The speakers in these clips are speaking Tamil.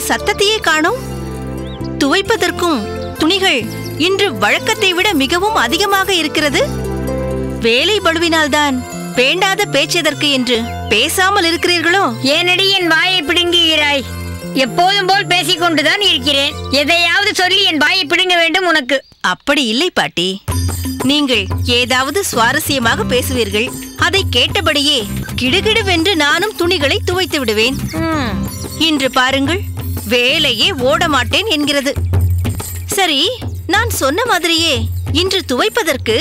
சத்தத்தையே காணோம். துவைப்பதற்கும் துணிகள் இன்று வழக்கத்தை விட மிகவும் அதிகமாக இருக்கிறது. வேலை பளுவினால்தான் வேண்டாத பேச்சதற்கு என்று பேசாமல் இருக்கிறீர்களோ? ஏனடி என் வாயை பிடுங்குகிறாய்? எப்போதும் போல் பேசிக்கொண்டுதான் இருக்கிறேன். எதையாவது சொல்லி என் வாயை பிடுங்க வேண்டும் உனக்கு. அப்படி இல்லை பாட்டி. நீங்கள் ஏதாவது சுவாரஸ்யமாக பேசுவீர்கள். அதை கேட்டபடியே கிடுகிடுவென்று நானும் துணிகளை துவைத்து விடுவேன். இன்று பாருங்கள், வேலையே ஓட மாட்டேன் என்கிறது. சரி, நான் சொன்ன மாதிரியே இன்று துவைப்பதற்கு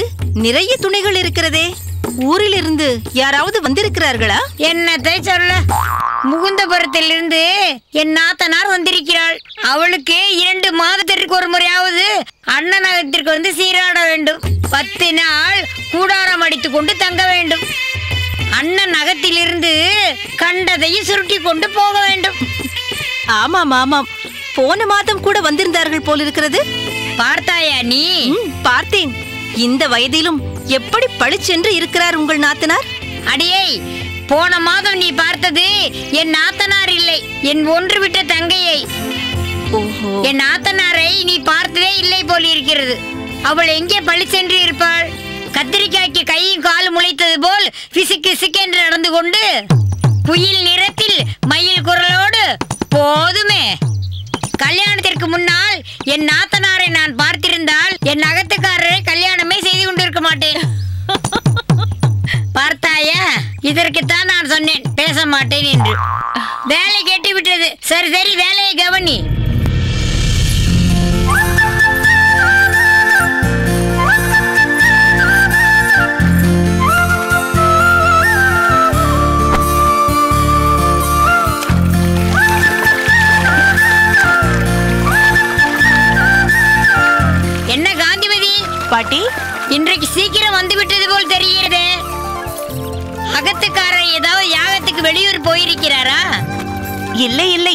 நிறைய துணிகள் இருக்கிறதே. ஊரிலிருந்து யாராவது வந்திருக்கிறார்களா? என்னத்தை சொல்ல, முகுந்தபுரத்திலிருந்து என் நாத்தனார் வந்திருக்கிறாள். அவளுக்கு 2 மாதத்திற்கு ஒரு முறையாவது அண்ணனகத்திற்கு வந்து சீராட வேண்டும். 10 நாள் கூடாரம் அடித்துக் கொண்டு தங்க வேண்டும். அண்ணன் நகத்திலிருந்து கண்டதையும் சுருட்டி கொண்டு போக வேண்டும். ஆமாம் ஆமாம், போன மாதம் கூட வந்திருந்தார்கள் போலிருக்கிறது. பார்த்தாயா நீ? பார்த்தேன். இந்த வயதிலும் எப்படி பளிச்சென்று இருக்கிறார் உங்கள் நாத்தனார். அடியே, போன மாதம் நீ பார்த்தது என் நாத்தனார் இல்லை, என் ஒன்று விட்ட தங்கையை. ஓஹோ, என் நாத்தனாரை நீ பார்த்ததே இல்லை போல் இருக்கிறது. அவள் எங்கே பளிச்சென்று இருப்பாள்? கத்திரிக்காய்க்கு கையும் காலும் முளைத்தது போல் பிசுக்கு சிக்கென்று நடந்து கொண்டு குயில் நிறத்தில் மயில் குரலோடு. போதுமே, கல்யாணத்திற்கு முன்னால் என் நாத்தனாரை நான் பார்த்திருந்தால் என் நகத்துக்காரரை கல்யாணமே செய்து கொண்டிருக்க மாட்டேன். பார்த்தாயா, இதற்குத்தான் நான் சொன்னேன் பேச மாட்டேன் என்று. வேலை கேட்டு விட்டது. சரி சரி, வேலையை கவனி. என்ன காந்திமதி பாட்டி, இன்றைக்கு சீக்கிரம் வந்து விட்டது போல் தெரிகிறதே. அகத்துக்காரர் ஏதாவது யாகத்துக்கு வெளியூர் போயிருக்கிறாரா? இல்லை இல்லை,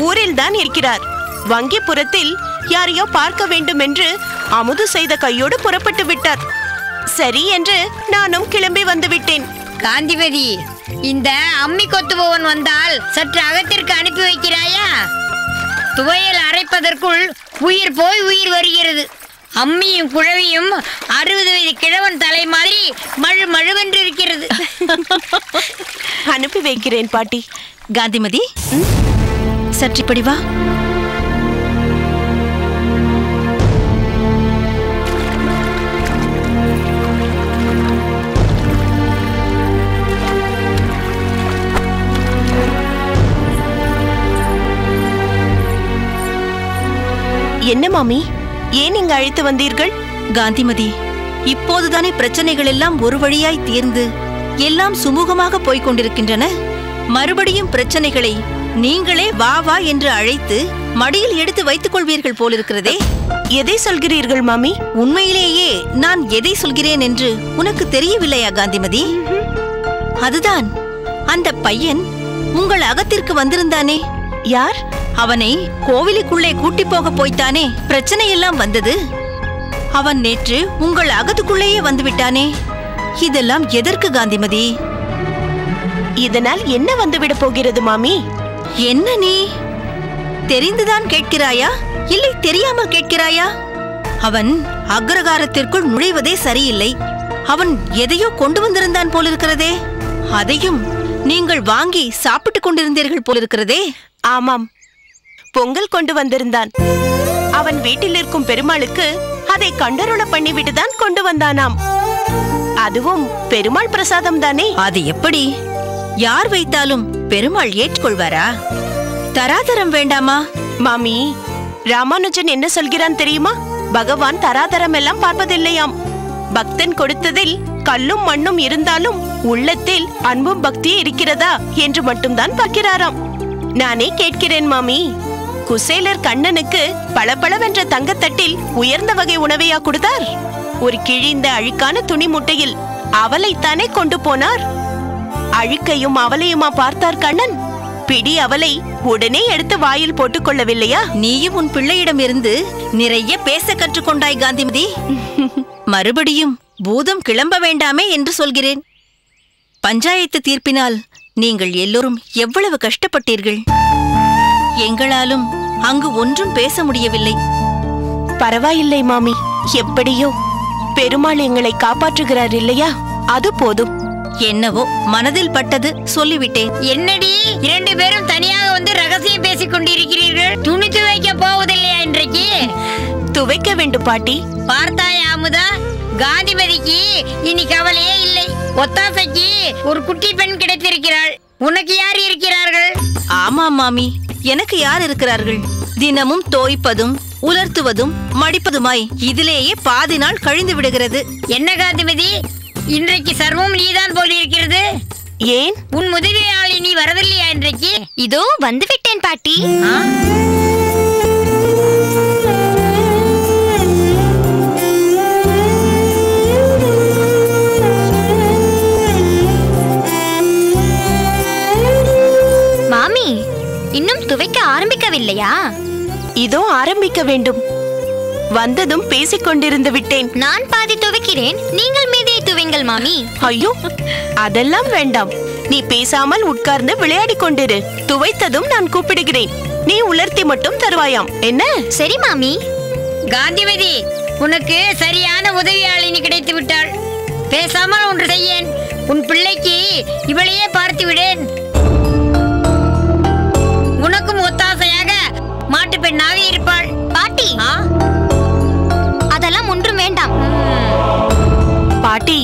ஊரில் தான் இருக்கிறார். வங்கிப்புறத்தில் யாரையோ பார்க்க வேண்டும் என்று அமுது செய்த கையோடு புறப்பட்டு விட்டார். சரி என்று நானும் கிளம்பி வந்து விட்டேன். காந்திமதி, இந்த அம்மி கொத்துபவன் வந்தால் சற்று அகத்திற்கு அனுப்பி வைக்கிறாயா? துவையல் அரைப்பதற்குள் உயிர் போய் உயிர் வருகிறது. அம்மியும் குழவியும் 60 வயது கிழவன் தலை மாதிரி மழு மழுவென்று இருக்கிறது. அனுப்பி வைக்கிறேன் பாட்டி. காந்திமதி, சற்று இப்படி வா. என்ன மாமி, ஏன் இங்கு அழைத்து வந்தீர்கள்? காந்திமதி, இப்போதுதானே பிரச்சனைகள் எல்லாம் ஒரு வழியாய் தீர்ந்து எல்லாம் சுமூகமாக போய்க் கொண்டிருக்கின்றன. மறுபடியும் பிரச்சனைகளை நீங்களே வா வா என்று அழைத்து மடியில் எடுத்து வைத்துக் கொள்வீர்கள் போலிருக்கிறதே. எதை சொல்கிறீர்கள் மாமி? உண்மையிலேயே நான் எதை சொல்கிறேன் என்று உனக்கு தெரியவில்லையா காந்திமதி? அதுதான், அந்த பையன் உங்கள் அகத்திற்கு வந்திருந்தானே. யார்? அவனை கோவிலுக்குள்ளே கூட்டி போக போய்த்தானே பிரச்சனை எல்லாம் வந்தது. அவன் நேற்று உங்கள் அகத்துக்குள்ளேயே வந்துவிட்டானே. இதெல்லாம் எதற்கு காந்திமதி? இதனால் என்ன வந்துவிட போகிறது மாமி? என்ன நீ தெரிந்துதான் கேட்கிறாயா, இல்லை தெரியாமல் கேட்கிறாயா? அவன் அக்ரகாரத்திற்குள் நுழைவதே சரியில்லை. அவன் எதையோ கொண்டு வந்திருந்தான் போலிருக்கிறதே. அதையும் நீங்கள் வாங்கி சாப்பிட்டுக் கொண்டிருந்தீர்கள் போலிருக்கிறதே. ஆமாம், பொங்கல் கொண்டு வந்திருந்தான். அவன் வீட்டில் இருக்கும் பெருமாளுக்கு அதை கண்டருள பண்ணிவிட்டுதான் கொண்டு வந்தானாம். அதுவும் பெருமாள் பிரசாதம் தானே. அது எப்படி? யார் வைத்தாலும் பெருமாள் ஏற்றுக்கொள்வாரா? தராதரம் வேண்டாமா? மாமி, ராமானுஜன் என்ன சொல்கிறான் தெரியுமா? பகவான் தராதரம் எல்லாம் பார்ப்பதில்லையாம். பக்தன் கொடுத்ததில் கல்லும் மண்ணும் இருந்தாலும் உள்ளத்தில் அன்பும் பக்தியே இருக்கிறதா என்று மட்டும்தான் பார்க்கிறாராம். நானே கேட்கிறேன் மாமி, குசேலர் கண்ணனுக்கு பளபளவென்ற தங்கத்தட்டில் உயர்ந்த வகை உணவையா கொடுத்தார்? ஒரு கிழிந்த அழுக்கான துணி முட்டையில் அவளைத்தானே கொண்டு போனார். அழுக்கையும் அவளையுமா பார்த்தார் கண்ணன்? பிடி அவளை உடனே எடுத்து வாயில் போட்டுக் கொள்ளவில்லையா? நீயும் உன் பிள்ளையிடம் இருந்து நிறைய பேச கற்றுக்கொண்டாய் காந்திமதி. மறுபடியும் பூதம் கிளம்ப வேண்டாமே என்று சொல்கிறேன். பஞ்சாயத்து தீர்ப்பினால் நீங்கள் எல்லோரும் எவ்வளவு கஷ்டப்பட்டீர்கள். எங்களாலும் அங்கு ஒன்றும் பேச முடியவில்லை. பரவாயில்லை மாமி, எப்படியோ பெருமாள் எங்களை காப்பாற்றுகிறார் இல்லையா, அது போதும். என்னவோ மனதில் பட்டது சொல்லிவிட்டேன். என்னடி 2 பேரும் தனியாக வந்து ரகசியம் பேசிக் கொண்டிருக்கிறீர்கள்? துணி துவைக்க போவதில்லையா இன்றைக்கு? துவைக்க வேண்டும் பாட்டி. பார்த்தாயா அமுதா, காந்திமதிக்கு இனி கவலையே இல்லை. ஒத்தாசைக்கு ஒரு குட்டி பெண் கிடைத்திருக்கிறாள். உனக்கு யார் இருக்கிறார்கள்? ஆமாம் மாமி, எனக்கு யார் இருக்கிறார்கள்? தினமும் தோய்ப்பதும் உலர்த்துவதும் மடிப்பதுமாய் இதிலேயே பாதி நாள் கழிந்து விடுகிறது. என்ன காந்திமதி, இன்றைக்கு சர்வம் நீதான் போலிருக்கிறது. ஏன் உன் உதவியாளி நீ வரவில்லையா இன்றைக்கு? இதோ வந்துவிட்டேன் பாட்டி. மாமி, இன்னும் துவைக்க ஆரம்பிக்கவில்லையா? இதோ ஆரம்பிக்க வேண்டும். வந்ததும் பேசிக் கொண்டிருந்து விட்டேன். நான் பாதி துவைக்கிறேன், நீங்கள் மீதியை துவைங்கள் மாமி. ஐயோ, அதெல்லாம் வேண்டாம். நீ பேசாமல் உட்கார்ந்து விளையாடிக் கொண்டிரு. துவைத்ததும் நான் கூப்பிடுகிறேன். நீ உலர்த்தி மட்டும் தருவாயாம், என்ன? சரி மாமி. காந்திமதி, உனக்கு சரியான உதவியாளினி கிடைத்து விட்டாள். பேசாமல் ஒன்று செய்யேன். உன் பிள்ளைக்கு இவளையே பார்த்து விடேன். உனக்கும் ஒத்தாசையாக மாட்டு பெண்ணாக இருப்பாள். பாட்டி, அதெல்லாம் ஒன்றும் வேண்டாம். பாட்டி,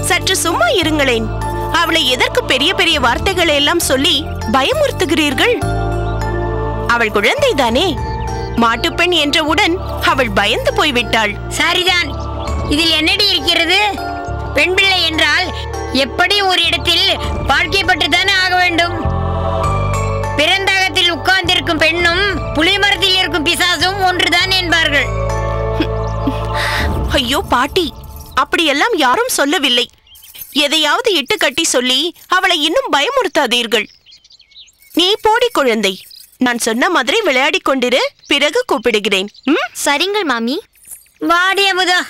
சற்று சும்மா இருங்களேன். அவளை எதற்கு பெரிய பெரிய வார்த்தைகளை எல்லாம் சொல்லி பயமுறுத்துகிறீர்கள்? அவள் குழந்தைதானே. மாட்டுப்பெண் என்றவுடன் அவள் பயந்து போய்விட்டாள். சரிதான், இதில் என்னடி இருக்கிறது? பெண் பிள்ளை என்றால் எப்படி ஒரு இடத்தில் வாழ்க்கைப்பட்டுதானே ஆக வேண்டும். பிறந்தகத்தில் உட்கார்ந்திருக்கும் பெண்ணும் புளிமரத்தில் இருக்கும் பிசாசும் ஒன்றுதான் என்பார்கள். ஐயோ பாட்டி, அப்படியெல்லாம் யாரும் சொல்லவில்லை. எதையாவது இட்டு கட்டி சொல்லி அவளை இன்னும் பயமுறுத்தாதீர்கள். நீ போடி குழந்தை, நான் சொன்ன மாதிரி விளையாடிக் கொண்டிரு, பிறகு கூப்பிடுகிறேன். சரிங்கள் மாமி. வாடி அமுதா.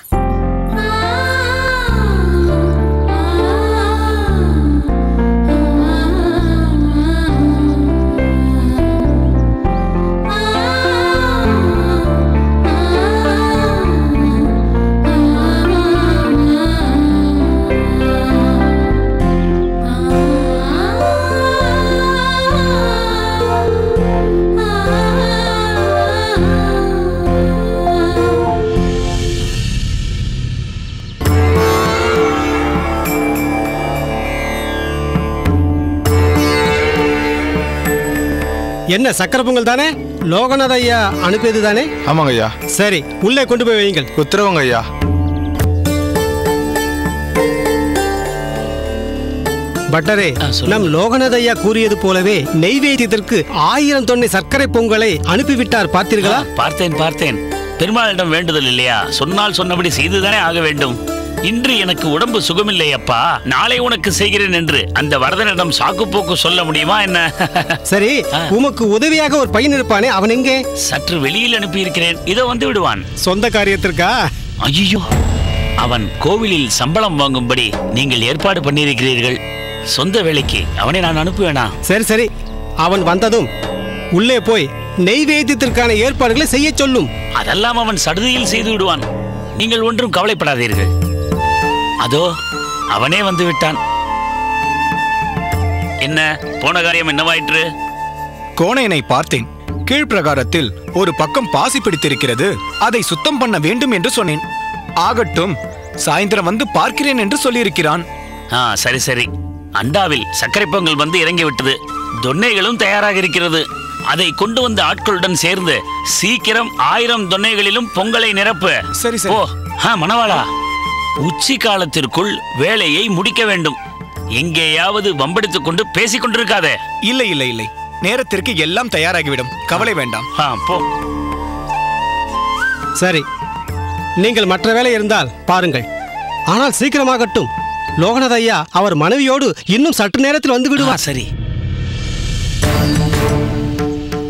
என்ன சக்கரை பொங்கல் தானே? லோகநாத ஐயா அனுப்பியது தானே? ஆமாங்க ஐயா. சரி, உள்ளே கொண்டு போய் வையுங்கள். உத்தரவுங்க ஐயா. பட்டரே, நம் லோகநாத ஐயா கூறியது போலவே நெய்வேத்தியத்திற்கு 1000 தொன்னை சர்க்கரை பொங்கலை அனுப்பிவிட்டார். பார்த்தீர்களா? பார்த்தேன். பெருமாளிடம் வேண்டுதல் இல்லையா? சொன்னால் சொன்னபடி செய்துதானே ஆக வேண்டும். இன்று எனக்கு உடம்பு சுகமில்லை அப்பா, நாளை உனக்கு செய்கிறேன் என்று அந்த வரதனிடம் சாக்கு போக்கு சொல்ல முடியுமா என்ன? சரி, உமக்கு உதவியாக ஒரு பையன் இருப்பானே, அவன் எங்கே? சற்று வெளியில் அனுப்பி இருக்கிறேன், இதோ வந்து விடுவான். சொந்த காரியத்திற்கா? ஐயோ, அவன் கோவிலில் சம்பளம் வாங்கும்படி நீங்கள் ஏற்பாடு பண்ணியிருக்கிறீர்கள். சொந்த வேலைக்கு அவனை நான் அனுப்புவேனா? சரி, அவன் வந்ததும் உள்ளே போய் நெய்வேத்தியத்திற்கான ஏற்பாடுகளை செய்ய சொல்லும். அதெல்லாம் அவன் சடுதியில் செய்து விடுவான். நீங்கள் ஒன்றும் கவலைப்படாதீர்கள். அதோ அவனே வந்து விட்டான். என்ன போன காரியம் என்னவாயிற்று? கோணையனை பார்த்தேன். கீழ்ப்பிரகாரத்தில் ஒரு பக்கம் பாசி பிடித்திருக்கிறது, அதை சுத்தம் பண்ண வேண்டும் என்று சொன்னேன். ஆகட்டும், சாயந்தரம் வந்து பார்க்கிறேன் என்று சொல்லியிருக்கிறான். சரி. அண்டாவில் சர்க்கரை பொங்கல் வந்து இறங்கிவிட்டது. தொன்னைகளும் தயாராக இருக்கிறது. அதை கொண்டு வந்த ஆட்களுடன் சேர்ந்து சீக்கிரம் 1000 தொன்னைகளிலும் பொங்கலை நிரப்பு. சரி. ஓ மணவாளா, உச்சி காலத்திற்குள் வேலையை முடிக்க வேண்டும். எங்கேயாவது வம்பெடுத்துக் கொண்டு பேசிக் கொண்டிருக்காதே. இல்லை, நேரத்திற்கு எல்லாம் தயாராகிவிடும், கவலை வேண்டாம். போ. சரி, நீங்கள் மற்ற வேலை இருந்தால் பாருங்கள். ஆனால் சீக்கிரமாகட்டும். லோகநாத ஐயா அவர் மனைவியோடு இன்னும் சற்று நேரத்தில் வந்து விடுவார். சரி,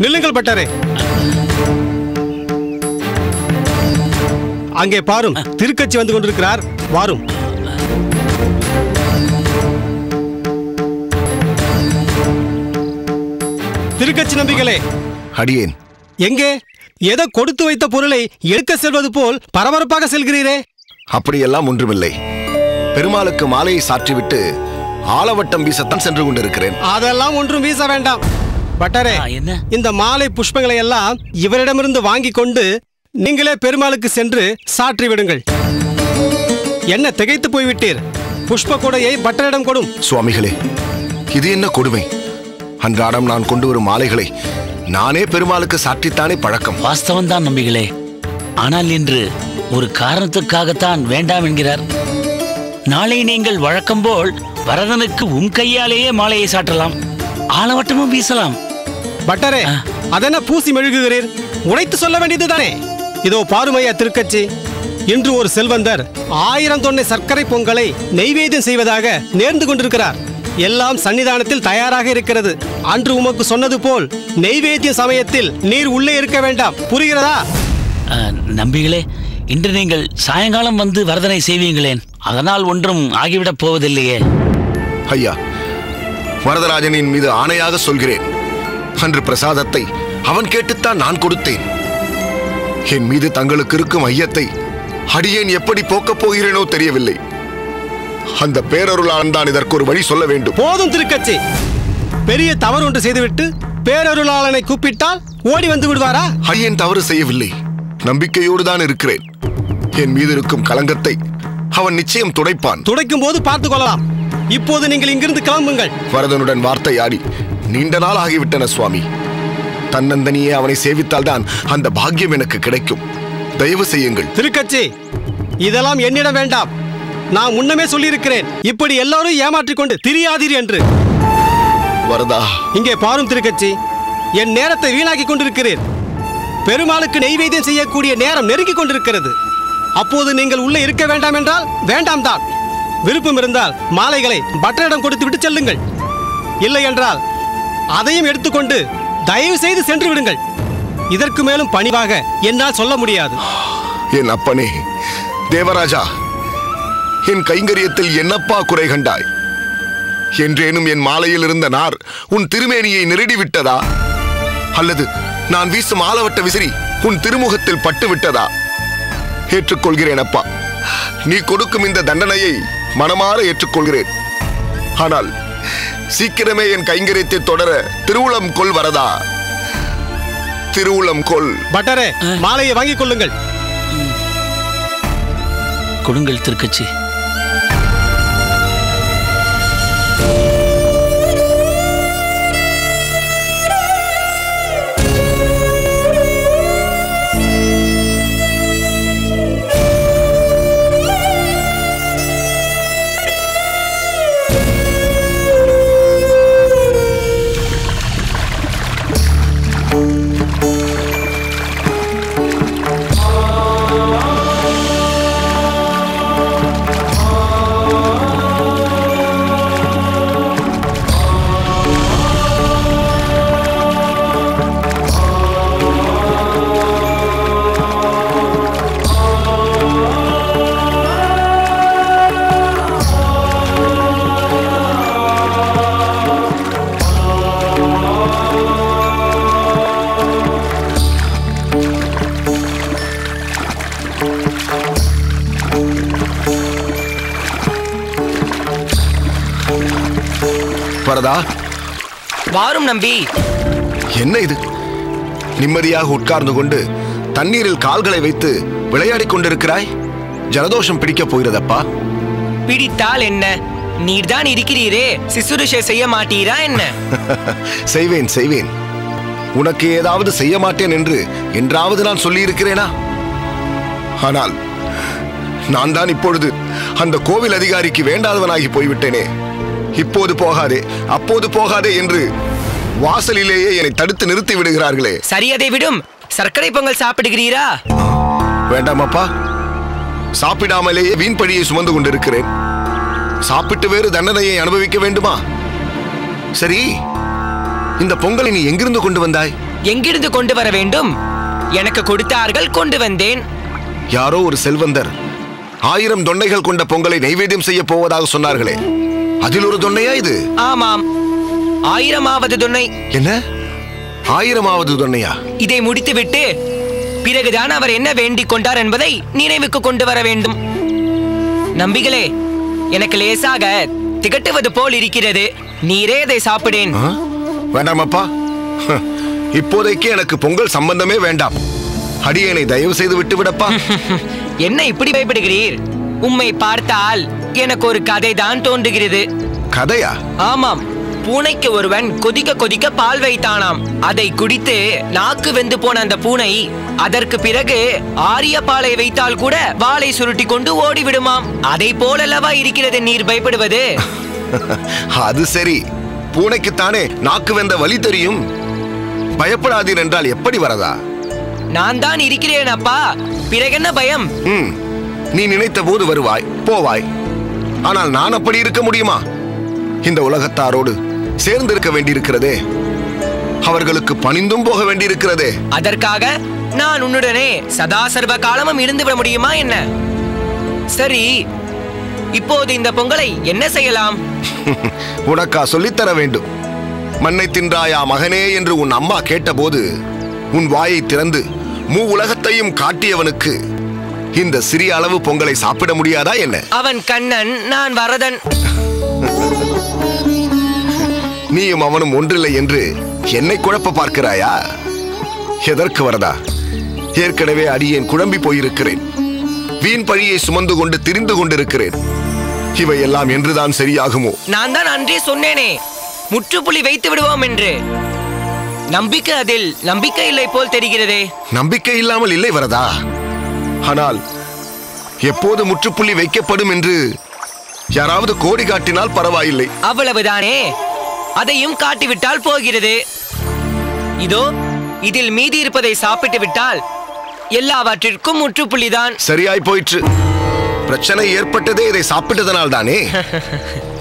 நில்லுங்கள் பட்டரே. அங்கே பாரும், திருக்கட்சி வந்து கொண்டிருக்கிறார். வாரும். திருக்கட்சி நம்பிகளே, அடியேன். எங்கே? ஏதோ கொடுத்து வைத்த பொருளை எடுக்க செல்வது போல் பரபரப்பாக செல்கிறீரே. அப்படியெல்லாம் ஒன்றுமில்லை. பெருமாளுக்கு மாலையை சாற்றிவிட்டு ஆலவட்டம் வீசத்தான் சென்று கொண்டிருக்கிறேன். அதெல்லாம் ஒன்றும் வீச வேண்டாம். பட்டரே, என்ன? இந்த மாலை புஷ்பங்களை எல்லாம் இவரிடமிருந்து வாங்கி கொண்டு நீங்களே பெருமாளுக்கு சென்று சாற்றி விடுங்கள். என்ன திகைத்து போய்விட்டீர்? புஷ்ப கொடையை பட்டரிடம் கொடும். சுவாமிகளே, இது என்ன கொடுமை? அன்றாடம் நான் கொண்டு வரும் மாலைகளை நானே பெருமாளுக்கு சாற்றித்தானே பழக்கம். வாஸ்தவம்தான் நம்பிகளே. ஆனால் இன்று ஒரு காரணத்துக்காகத்தான் வேண்டாம் என்கிறார். நாளை நீங்கள் வழக்கம் போல் வரதனுக்கு உன் கையாலேயே மாலையை சாற்றலாம், ஆலவட்டமும் வீசலாம். பட்டரே, அதென்ன பூசி மெழுகுகிறீர்? உடைத்து சொல்ல வேண்டியதுதானே. இதோ பாருமையா திருக்கச்சி, இன்று ஒரு செல்வந்தர் 1000 தொன்னை சர்க்கரை பொங்கலை நெய்வேத்தியம் செய்வதாக நேர்ந்து கொண்டிருக்கிறார். எல்லாம் சன்னிதானத்தில் தயாராக இருக்கிறது. அன்று உமக்கு சொன்னது போல் நெய்வேத்திய சமயத்தில் நீர் உள்ளே இருக்க வேண்டாம். புரிகிறதா? நம்பிகளே, இன்று நீங்கள் சாயங்காலம் வந்து வரதனை செய்வீங்களேன், அதனால் ஒன்றும் ஆகிவிடப் போவதில்லையே. ஐயா, வரதராஜனின் மீது ஆணையாக சொல்கிறேன், அன்று பிரசாதத்தை அவன் கேட்டுத்தான் நான் கொடுத்தேன். என் மீது தங்களுக்கு இருக்கும் ஐயத்தை அடியேன் எப்படி போக்கப் போகிறேனோ தெரியவில்லை. அந்த பேரருளாளன் தான் இதற்கு ஒரு வழி சொல்ல வேண்டும். போதும் திருக்கச்சி, பெரிய தவறு ஒன்று செய்துவிட்டு பேரருளாளனை கூப்பிட்டால் ஓடி வந்து விடுவாரா? அடியேன் தவறு செய்யவில்லை, நம்பிக்கையோடு தான் இருக்கிறேன். என் மீது இருக்கும் கலங்கத்தை அவன் நிச்சயம் துடைப்பான். துடைக்கும் போது பார்த்துக் கொள்ளலாம். இப்போது நீங்கள் இங்கிருந்து கிளம்புங்கள். வரதனுடன் வார்த்தையாடி நீண்ட நாள் ஆகிவிட்டன சுவாமி. தன்னந்தனியே அவனை சேவித்தால் தான் அந்த பாக்கியம் எனக்கு கிடைக்கும். தயவு செய்யுங்கள். திருக்கச்சி, இதெல்லாம் என்னிடம் வேண்டாம். நான் முன்னமே சொல்லியிருக்கிறேன், இப்படி எல்லாரும் ஏமாற்றிக் கொண்டு திரியாதீர் என்று. வரதா, இங்கே பாரும் திருக்கச்சி, என் நேரத்தை வீணாக்கி கொண்டிருக்கிறேன். பெருமாளுக்கு நெய்வேத்தியம் செய்யக்கூடிய நேரம் நெருங்கிக் கொண்டிருக்கிறது. அப்போது நீங்கள் உள்ளே இருக்க வேண்டாம் என்றால் வேண்டாம் தான். விருப்பம் இருந்தால் மாலைகளை பட்டரிடம் கொடுத்து விட்டு செல்லுங்கள். இல்லை என்றால் அதையும் எடுத்துக்கொண்டு தயவு செய்து சென்று விடுங்கள். இதற்கு மேலும் பணிவாக என்னால் சொல்ல முடியாது. என் அப்பனே தேவராஜா, என் கைங்கரியத்தில் என்னப்பா குறை கண்டாய்? என்றேனும் என் மாலையில் இருந்த நார் உன் திருமேனியை நெருடி விட்டதா? அல்லது நான் வீசும் ஆலவட்ட விசிறி உன் திருமுகத்தில் பட்டு விட்டதா? ஏற்றுக்கொள்கிறேன் அப்பா, நீ கொடுக்கும் இந்த தண்டனையை மனமாற ஏற்றுக்கொள்கிறேன். ஆனால் சீக்கிரமே என் கைங்கரியத்தை தொடர திருவுளம் கொள் வரதா, திருவுளம் கொள். பட்டரே, மாலையை வாங்கிக் கொள்ளுங்கள். கொடுங்கள் திருக்கச்சி. வரதா, வாரும் நம்பி. என்ன இது? நிம்மதியாக உட்கார்ந்து கொண்டு தண்ணீரில் கால்களை வைத்து விளையாடிக் கொண்டிருக்கிறாய். ஜலதோஷம் பிடிக்கப் போகிறதப்பா. பிடித்தால் என்ன? நீர்தான் இருக்கிறீரே, சிசுருஷை செய்ய மாட்டீரா என்ன? செய்வேன் செய்வேன். உனக்கு ஏதாவது செய்ய மாட்டேன் என்று என்றாவது நான் சொல்லி இருக்கிறேனா? ஆனால் நான் தான் இப்பொழுது அந்த கோவில் அதிகாரிக்கு வேண்டாதவனாகி போய்விட்டேனே. இப்போது போகாதே, அப்போது போகாதே என்று வாசலிலேயே என்னை தடுத்து நிறுத்தி விடுகிறார்களே. சரி, அதை விடும். சர்க்கரை பொங்கல் சாப்பிடுகிறீரா? வேண்டாம் அப்பா, சாப்பிடாமலேயே வீண் பழியை சுமந்து கொண்டிருக்கிறேன். சாப்பிட்டு வேறு தண்டனையை அனுபவிக்க வேண்டுமா? சரி, இந்த பொங்கலை நீ எங்கிருந்து கொண்டு வந்தாய்? எங்கிருந்து கொண்டு வர வேண்டும்? எனக்கு கொடுத்தார்கள், கொண்டு வந்தேன். யாரோ ஒரு செல்வந்தர் 1000 தொண்டைகள் கொண்ட பொங்கலை நைவேத்தியம் செய்ய போவதாக சொன்னார்களே, அதில் ஒரு தொண்டையா இது? ஆமாம், 1000வது தொன்னை. என்ன? 1000வது துணையா? இதை முடித்துவிட்டு பிறகுதான் அவர் என்ன வேண்டிக் கொண்டார் என்பதை நினைவுக்கு கொண்டு வர வேண்டும். நம்பிகளே, எனக்கு லேசாக திகட்டுவது போல் இருக்கிறது. நீரே அதை சாப்பிடேன். வேண்டாமப்பா, இப்போதைக்கு எனக்கு பொங்கல் சம்பந்தமே வேண்டாம். அடியேனை தயவு செய்து விட்டு விடப்பா. என்ன இப்படி பயப்படுகிறீர்? உம்மை பார்த்தால் எனக்கு ஒரு கதை தான் தோன்றுகிறது. கதையா? ஆமாம். பூனைக்கு ஒருவன் கொதிக்க கொதிக்க பால் வைத்தானாம். அதை குடித்து நாக்கு வெந்து போன அந்த பூனை அதற்கு பிறகு ஆரிய பாலை வைத்தால் கூட வாளை சுருட்டி கொண்டு ஓடிவிடுமாம். அதை போலல்லவா இருக்கிறது நீர் பயப்படுவது? அது சரி, பூனைக்குத்தானே நாக்கு வெந்த வலி தெரியும். பயப்படாதீர் என்றால் எப்படி வரதா? நான் தான் இருக்கிறேன் அப்பா, பிறகென்ன பயம்? நீ நினைத்த போது வருவாய் போவாய். ஆனால் நான் அப்படி இருக்க முடியுமா? இந்த உலகத்தாரோடு சேர்ந்திருக்க வேண்டியிருக்கிறதே, அவர்களுக்கு பணிந்தும் போக வேண்டியிருக்கிறதே. அதற்காக நான் உன்னுடனே சதா சர்வ காலமும் இருந்து விட முடியுமா என்ன? சரி, இப்போது இந்த பொங்கலை என்ன செய்யலாம்? உனக்கா சொல்லித்தர வேண்டும்? மண்ணை தின்றாயா மகனே என்று உன் அம்மா கேட்டபோது உன் வாயை திறந்து உலகத்தையும் காட்டியவனுக்கு இந்த சிறிய அளவு பொங்கலை சாப்பிட முடியாதா என்ன? அவன் கண்ணன், நான் வரதன். நீயும் அவனும் ஒன்றில்லை என்று என்னை குழப்ப பார்க்கிறாயா? எதற்கு வரதா? ஏற்கனவே அடியேன் குழம்பி போயிருக்கிறேன். வீண் பழியை சுமந்து கொண்டு திரிந்து கொண்டிருக்கிறேன். இவையெல்லாம் என்றுதான் சரியாகுமோ? நான் தான் அன்றே சொன்னேனே, முற்றுப்புள்ளி வைத்து விடுவோம் என்று. அதில் நம்பிக்கை இல்லை போல் தெரிகிறதே. நம்பிக்கை இல்லாமல் இல்லை வரதா. ஆனால் எப்போது முற்றுப்புள்ளி வைக்கப்படும் என்று யாராவது கோடி காட்டினால் பரவாயில்லை. அவ்வளவுதானே, அதையும் காட்டிவிட்டால் போகிறது. இதோ இதில் மீதி இருப்பதை சாப்பிட்டு விட்டால் எல்லாவற்றிற்கும் முற்றுப்புள்ளிதான். சரியாய் போயிற்று. பிரச்சனை ஏற்பட்டதே இதை சாப்பிட்டதனால் தானே.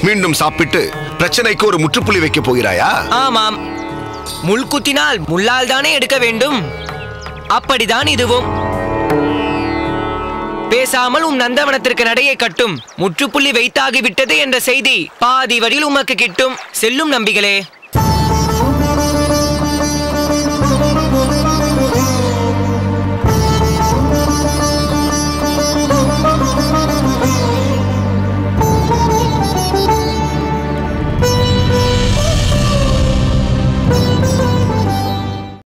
மீண்டும் சாப்பிட்டு பிரச்சனைக்கு ஒரு முற்றுப்புள்ளி வைக்க போகிறாயா? ஆமாம், முள் குத்தினால் முள்ளால் தானே எடுக்க வேண்டும். அப்படிதான் இதுவும். பேசாமல் நந்தவனத்திற்கு நடையை கட்டும். முற்றுப்புள்ளி வைத்தாகிவிட்டது என்ற செய்தி பாதி வழியில் உமக்கு கிட்டும். செல்லும் நம்பிகளே.